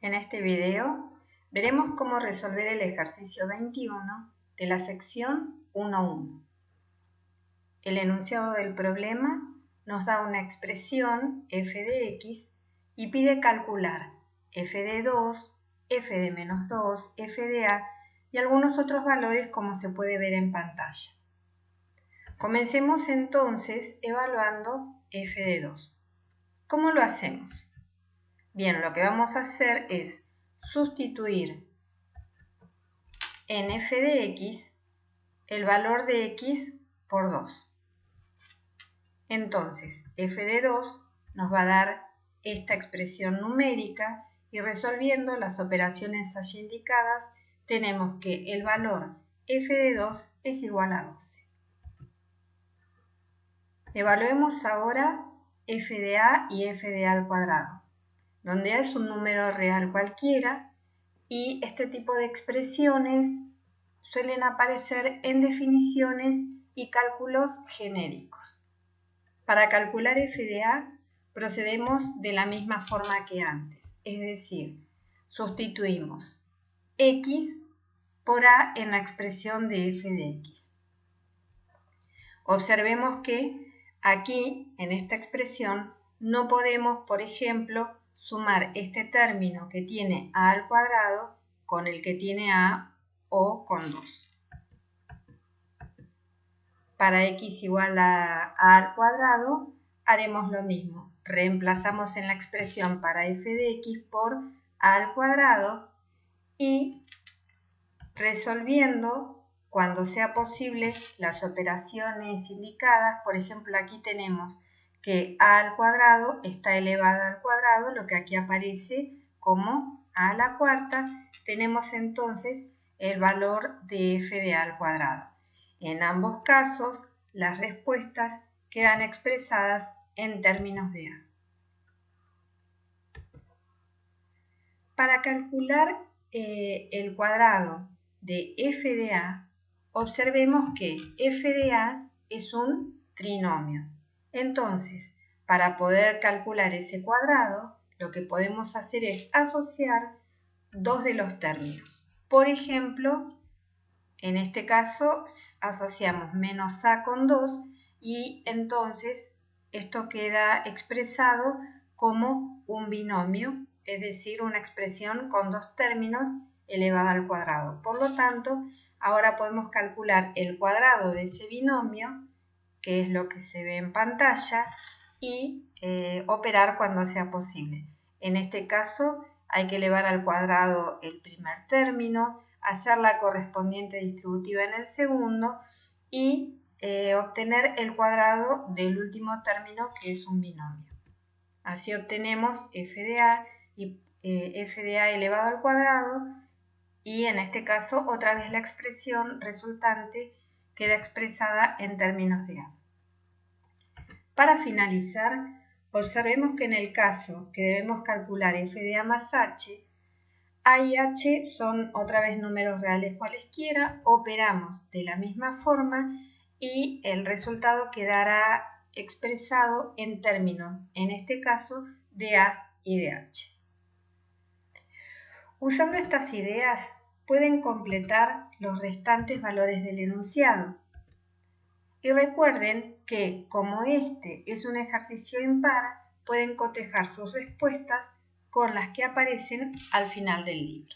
En este video veremos cómo resolver el ejercicio 21 de la sección 1.1. El enunciado del problema nos da una expresión f de x y pide calcular f de 2, f de menos 2, f de a y algunos otros valores como se puede ver en pantalla. Comencemos entonces evaluando f de 2. ¿Cómo lo hacemos? Bien, lo que vamos a hacer es sustituir en f de x el valor de x por 2. Entonces, f de 2 nos va a dar esta expresión numérica y resolviendo las operaciones allí indicadas, tenemos que el valor f de 2 es igual a 12. Evaluemos ahora f de a y f de a al cuadrado, donde a es un número real cualquiera y este tipo de expresiones suelen aparecer en definiciones y cálculos genéricos. Para calcular f de a procedemos de la misma forma que antes, es decir, sustituimos x por a en la expresión de f de x. Observemos que aquí, en esta expresión, no podemos, por ejemplo, sumar este término que tiene a al cuadrado con el que tiene a o con 2. Para x igual a al cuadrado, haremos lo mismo. Reemplazamos en la expresión para f de x por a al cuadrado y resolviendo cuando sea posible las operaciones indicadas. Por ejemplo, aquí tenemos que a al cuadrado está elevada al cuadrado, lo que aquí aparece como a la cuarta. Tenemos entonces el valor de f de a al cuadrado. En ambos casos, las respuestas quedan expresadas en términos de a. Para calcular el cuadrado de f de a, observemos que f de a es un trinomio. Entonces, para poder calcular ese cuadrado, lo que podemos hacer es asociar dos de los términos. Por ejemplo, en este caso asociamos menos a con 2 y entonces esto queda expresado como un binomio, es decir, una expresión con dos términos elevada al cuadrado. Por lo tanto, ahora podemos calcular el cuadrado de ese binomio, que es lo que se ve en pantalla, y operar cuando sea posible. En este caso hay que elevar al cuadrado el primer término, hacer la correspondiente distributiva en el segundo y obtener el cuadrado del último término, que es un binomio. Así obtenemos f de a y f de a elevado al cuadrado y en este caso otra vez la expresión resultante queda expresada en términos de a. Para finalizar, observemos que en el caso que debemos calcular f de a más h, a y h son otra vez números reales cualesquiera, operamos de la misma forma y el resultado quedará expresado en términos, en este caso, de a y de h. Usando estas ideas, pueden completar los restantes valores del enunciado. Y recuerden que, como este es un ejercicio impar, pueden cotejar sus respuestas con las que aparecen al final del libro.